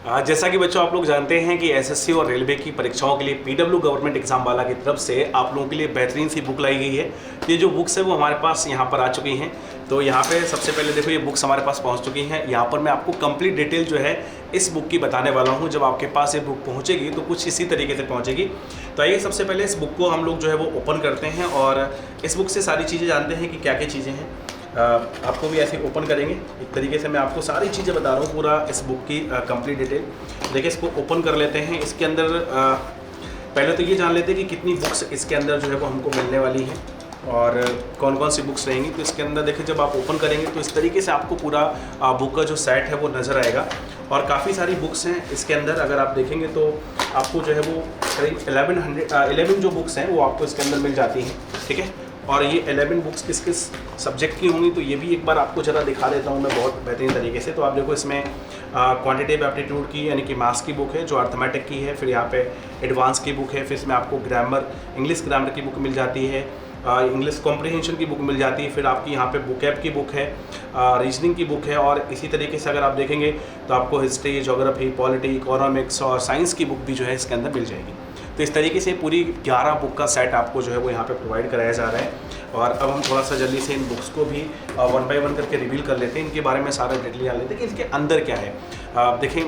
जैसा कि बच्चों आप लोग जानते हैं कि एसएससी और रेलवे की परीक्षाओं के लिए पीडब्ल्यू गवर्नमेंट एग्जाम वाला की तरफ से आप लोगों के लिए बेहतरीन सी बुक लाई गई है। ये जो बुक्स है वो हमारे पास यहाँ पर आ चुकी हैं। तो यहाँ पे सबसे पहले देखो ये बुक्स हमारे पास पहुँच चुकी हैं। यहाँ पर मैं आपको कंप्लीट डिटेल जो है इस बुक की बताने वाला हूँ। जब आपके पास ये बुक पहुँचेगी तो कुछ इसी तरीके से पहुँचेगी। तो आइए सबसे पहले इस बुक को हम लोग जो है वो ओपन करते हैं और इस बुक से सारी चीज़ें जानते हैं कि क्या क्या चीज़ें हैं। आपको भी ऐसे ओपन करेंगे एक तरीके से। मैं आपको सारी चीज़ें बता रहा हूँ, पूरा इस बुक की कंप्लीट डिटेल। देखिए इसको ओपन कर लेते हैं। इसके अंदर पहले तो ये जान लेते हैं कि कितनी बुक्स इसके अंदर जो है वो हमको मिलने वाली है और कौन कौन सी बुक्स रहेंगी। तो इसके अंदर देखिए जब आप ओपन करेंगे तो इस तरीके से आपको पूरा बुक का जो सेट है वो नज़र आएगा और काफ़ी सारी बुक्स हैं इसके अंदर। अगर आप देखेंगे तो आपको जो है वो करीब 11 जो बुक्स हैं वो आपको इसके अंदर मिल जाती हैं, ठीक है। और ये 11 बुक्स किस किस सब्जेक्ट की होंगी तो ये भी एक बार आपको ज़रा दिखा देता हूँ मैं बहुत बेहतरीन तरीके से। तो आप देखो इसमें क्वांटिटेटिव एप्टीट्यूड की यानी कि मैथ्स की बुक है जो अर्थमेटिक की है, फिर यहाँ पे एडवांस की बुक है, फिर इसमें आपको ग्रामर इंग्लिश ग्रामर की बुक मिल जाती है, इंग्लिश कॉम्प्रिहेंशन की बुक मिल जाती है, फिर आपकी यहाँ पे बुकैब की बुक है, रीजनिंग की बुक है और इसी तरीके से अगर आप देखेंगे तो आपको हिस्ट्री, ज्योग्राफी, पॉलिटी, इकोनॉमिक्स और साइंस की बुक भी जो है इसके अंदर मिल जाएगी। तो इस तरीके से पूरी 11 बुक का सेट आपको जो है वो यहाँ पे प्रोवाइड कराया जा रहा है। और अब हम थोड़ा सा जल्दी से इन बुक्स को भी 1 बाय 1 करके रिवील कर लेते हैं, इनके बारे में सारा डिटेल जान लेते हैं कि इसके अंदर क्या है। देखें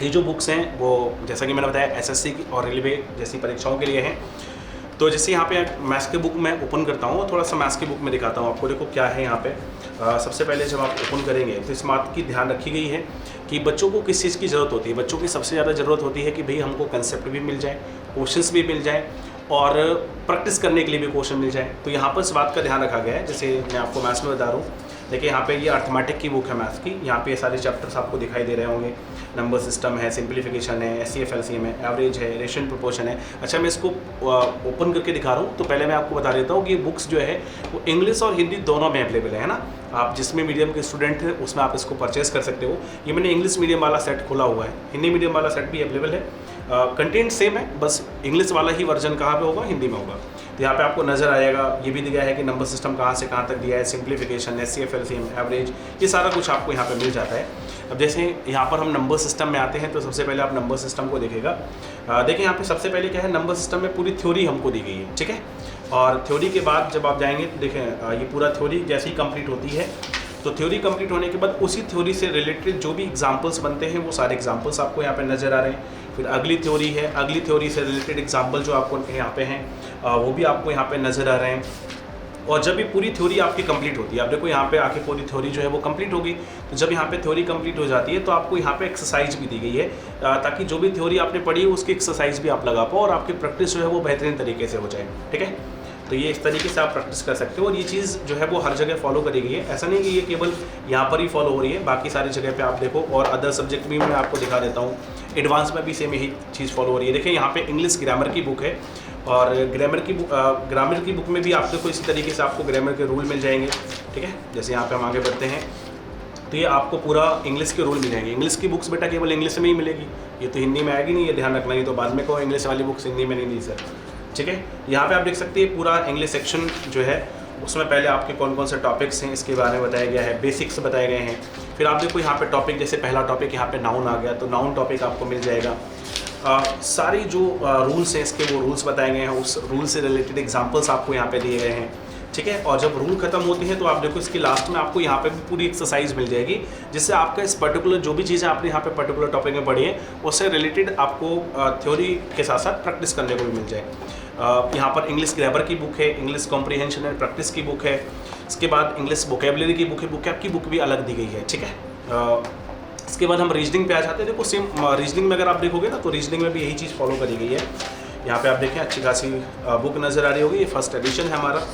ये जो बुक्स हैं वो जैसा कि मैंने बताया एसएससी और रेलवे जैसी परीक्षाओं के लिए हैं। तो जैसे यहाँ पे मैथ्स की बुक मैं ओपन करता हूँ, थोड़ा सा मैथ्स की बुक में दिखाता हूँ आपको। देखो क्या है यहाँ पे। सबसे पहले जब आप ओपन करेंगे तो इस बात की ध्यान रखी गई है कि बच्चों को किस चीज़ की ज़रूरत होती है। बच्चों की सबसे ज़्यादा ज़रूरत होती है कि भाई हमको कंसेप्ट भी मिल जाए, क्वेश्चंस भी मिल जाए और प्रैक्टिस करने के लिए भी क्वेश्चन मिल जाए। तो यहाँ पर इस बात का ध्यान रखा गया है। जैसे मैं आपको मैथ्स में बता रहा हूँ, देखिए यहाँ पे ये अर्थमेटिक की बुक है मैथ्स की। यहाँ पे सारे चैप्टर्स आपको दिखाई दे रहे होंगे। नंबर सिस्टम है, सिंप्लीफिकेशन है, एचसीएफ एलसीएम है, एवरेज है, रेशियो प्रोपोर्शन है। अच्छा मैं इसको ओपन करके दिखा रहा हूँ तो पहले मैं आपको बता देता हूँ कि ये बुक्स जो है वो इंग्लिश और हिंदी दोनों में अवेलेबल है ना। आप जिसमें मीडियम के स्टूडेंट हैं उसमें आप इसको परचेज कर सकते हो। ये मैंने इंग्लिश मीडियम वाला सेट खोला हुआ है, हिंदी मीडियम वाला सेट भी अवेलेबल है। कंटेंट सेम है, बस इंग्लिश वाला ही वर्जन कहाँ पे होगा, हिंदी में होगा। तो यहाँ पे आपको नज़र आएगा, ये भी दिया है कि नंबर सिस्टम कहाँ से कहाँ तक दिया है, सिंप्लीफिकेशन, एचसीएफ एलसीएम, एवरेज, ये सारा कुछ आपको यहाँ पे मिल जाता है। अब जैसे यहाँ पर हम नंबर सिस्टम में आते हैं तो सबसे पहले आप नंबर सिस्टम को देखेगा। देखिए यहाँ पे सबसे पहले क्या है, नंबर सिस्टम में पूरी थ्योरी हमको दी गई है, ठीक है। और थ्योरी के बाद जब आप जाएंगे तो देखें ये पूरा थ्योरी जैसे ही कंप्लीट होती है तो थ्योरी कंप्लीट होने के बाद उसी थ्योरी से रिलेटेड जो भी एग्जाम्पल्स बनते हैं वो सारे एग्जाम्पल्स आपको यहाँ पे नज़र आ रहे हैं। फिर अगली थ्योरी है, अगली थ्योरी से रिलेटेड एग्जाम्पल जो आपको यहाँ पे हैं वो भी आपको यहाँ पे नज़र आ रहे हैं। और जब ये पूरी थ्योरी आपकी कंप्लीट होती है, आप देखो यहाँ पे आके पूरी थ्योरी जो है वो कंप्लीट होगी। तो जब यहाँ पे थ्योरी कंप्लीट हो जाती है तो आपको यहाँ पे एक्सरसाइज भी दी गई है ताकि जो भी थ्योरी आपने पढ़ी है उसकी एक्सरसाइज भी आप लगा पाओ और आपकी प्रैक्टिस जो है वो बेहतरीन तरीके से हो जाए, ठीक है। तो ये इस तरीके से आप प्रैक्टिस कर सकते हो और ये चीज़ जो है वो हर जगह फॉलो करी गई है। ऐसा नहीं कि ये केवल यहाँ पर ही फॉलो हो रही है, बाकी सारी जगह पे आप देखो। और अदर सब्जेक्ट भी मैं आपको दिखा देता हूँ, एडवांस में भी सेम यही चीज़ फॉलो हो रही है। देखिए यहाँ पे इंग्लिश ग्रामर की बुक है और ग्रामर की बुक में भी आप देखो इसी तरीके से आपको ग्रामर के रूल मिल जाएंगे, ठीक है। जैसे यहाँ पे हम आगे बढ़ते हैं तो ये आपको पूरा इंग्लिश के रूल मिल जाएंगे। इंग्लिश की बुक्स बेटा केवल इंग्लिश में ही मिलेगी, ये तो हिंदी में आएगी नहीं, ये ध्यान रखना। ही तो बाद में को इंग्लिश वाली बुक्स हिंदी में नहीं दी सर, ठीक है। यहाँ पे आप देख सकते हैं पूरा इंग्लिश सेक्शन जो है उसमें पहले आपके कौन कौन से टॉपिक्स हैं इसके बारे में बताया गया है, बेसिक्स बताए गए हैं। फिर आप देखो यहाँ पे टॉपिक, जैसे पहला टॉपिक यहाँ पे नाउन आ गया तो नाउन टॉपिक आपको मिल जाएगा। सारी जो रूल्स हैं इसके वो रूल्स बताए गए हैं, उस रूल से रिलेटेड एग्जाम्पल्स आपको यहाँ पे दिए गए हैं, ठीक है। और जब रूल खत्म होती है तो आप देखो इसकी लास्ट में आपको यहाँ पे भी पूरी एक्सरसाइज मिल जाएगी जिससे आपका इस पर्टिकुलर जो भी चीज़ें आपने यहाँ पे पर्टिकुलर टॉपिक में पढ़ी है उससे रिलेटेड आपको थ्योरी के साथ साथ प्रैक्टिस करने को भी मिल जाए। यहाँ पर इंग्लिश ग्रामर की बुक है, इंग्लिश कॉम्प्रिहेंशन एंड प्रैक्टिस की बुक है, इसके बाद इंग्लिश वोकेबलरी की बुक है, वोकैब की बुक भी अलग दी गई है, ठीक है। इसके बाद हम रीजनिंग पे आ जाते हैं। देखो सेम रीजनिंग में अगर आप देखोगे ना तो रीजनिंग में भी यही चीज़ फॉलो करी गई है। यहाँ पे आप देखें अच्छी खासी बुक नज़र आ रही होगी, ये फर्स्ट एडिशन है हमारा।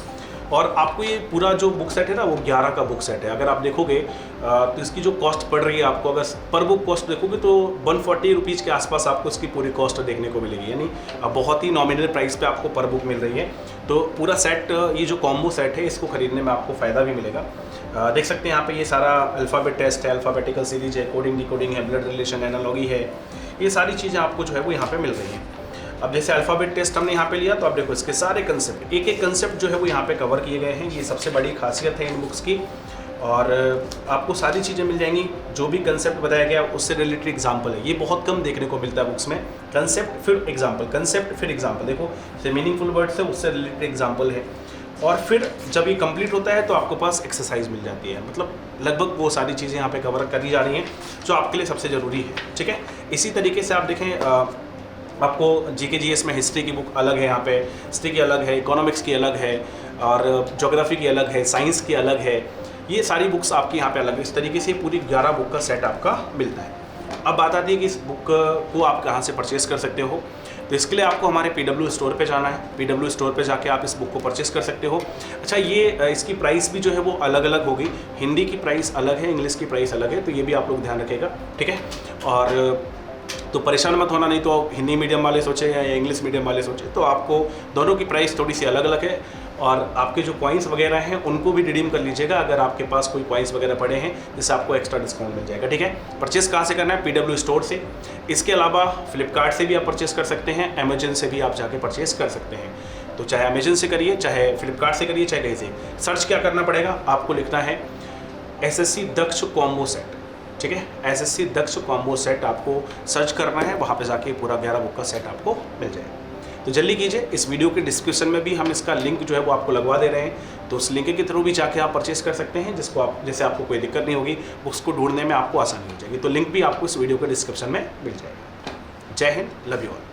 और आपको ये पूरा जो बुक सेट है ना वो 11 का बुक सेट है। अगर आप देखोगे तो इसकी जो कॉस्ट पड़ रही है आपको, अगर पर बुक कॉस्ट देखोगे तो 140 रुपीज़ के आसपास आपको इसकी पूरी कॉस्ट देखने को मिलेगी, यानी बहुत ही नॉमिनल प्राइस पे आपको पर बुक मिल रही है। तो पूरा सेट, ये जो कॉम्बो सेट है इसको खरीदने में आपको फ़ायदा भी मिलेगा। देख सकते हैं यहाँ पे ये सारा अल्फ़ाबेट टेस्ट है, अल्फ़ाबेटिकल सीरीज है, कोडिंग डिकोडिंग है, ब्लड रिलेशन, एनालॉगी है, ये सारी चीज़ें आपको जो है वो यहाँ पे मिल रही हैं। अब जैसे अल्फ़ाबेट टेस्ट हमने यहाँ पे लिया तो आप देखो इसके सारे कंसेप्ट, एक एक कंसेप्ट जो है वो यहाँ पे कवर किए गए हैं। ये सबसे बड़ी खासियत है इन बुक्स की। और आपको सारी चीज़ें मिल जाएंगी। जो भी कंसेप्ट बताया गया उससे रिलेटेड एग्जाम्पल है, ये बहुत कम देखने को मिलता है बुक्स में। कंसेप्ट फिर एग्जाम्पल, कंसेप्ट फिर एग्जाम्पल, देखो जैसे मीनिंगफुल वर्ड्स है उससे रिलेटेड एग्जाम्पल है, और फिर जब ये कंप्लीट होता है तो आपको पास एक्सरसाइज मिल जाती है। मतलब लगभग वो सारी चीज़ें यहाँ पे कवर करी जा रही हैं जो आपके लिए सबसे ज़रूरी है, ठीक है। इसी तरीके से आप देखें, आपको जीके जीएस में हिस्ट्री की बुक अलग है, यहाँ पे हिस्ट्री की अलग है, इकोनॉमिक्स की अलग है, और ज्योग्राफी की अलग है, साइंस की अलग है। ये सारी बुक्स आपकी यहाँ पे अलग है। इस तरीके से पूरी 11 बुक का सेट आपका मिलता है। अब बात आती है कि इस बुक को आप कहाँ से परचेज़ कर सकते हो। तो इसके लिए आपको हमारे PW स्टोर पे जाना है। PW स्टोर पे जाके आप इस बुक को परचेज़ कर सकते हो। अच्छा, ये इसकी प्राइस भी जो है वो अलग अलग होगी। हिंदी की प्राइस अलग है, इंग्लिश की प्राइस अलग है, तो ये भी आप लोग ध्यान रखिएगा, ठीक है। और तो परेशान मत होना, नहीं तो हिंदी मीडियम वाले सोचे या इंग्लिश मीडियम वाले सोचे, तो आपको दोनों की प्राइस थोड़ी सी अलग अलग है। और आपके जो कॉइन्स वगैरह हैं उनको भी रिडीम कर लीजिएगा अगर आपके पास कोई कॉइन्स वगैरह पड़े हैं, जिससे आपको एक्स्ट्रा डिस्काउंट मिल जाएगा, ठीक है। परचेस कहाँ से करना है? PW स्टोर से। इसके अलावा फ्लिपकार्ट से भी आप परचेस कर सकते हैं, अमेजन से भी आप जाके परचेस कर सकते हैं। तो चाहे अमेजन से करिए, चाहे फ्लिपकार्ट से करिए, चाहे कहीं से। सर्च क्या करना पड़ेगा आपको? लिखना है SSC दक्ष कॉम्बो सेट, ठीक है। SSC दक्ष कॉम्बो सेट आपको सर्च करना है, वहाँ पे जाके पूरा 11 बुक का सेट आपको मिल जाएगा। तो जल्दी कीजिए, इस वीडियो के डिस्क्रिप्शन में भी हम इसका लिंक जो है वो आपको लगवा दे रहे हैं, तो उस लिंक के थ्रू भी जाके आप परचेस कर सकते हैं, जिससे आपको कोई दिक्कत नहीं होगी, बुक्स को ढूंढने में आपको आसानी हो जाएगी। तो लिंक भी आपको इस वीडियो के डिस्क्रिप्शन में मिल जाएगा। जय हिंद, लव यू ऑल।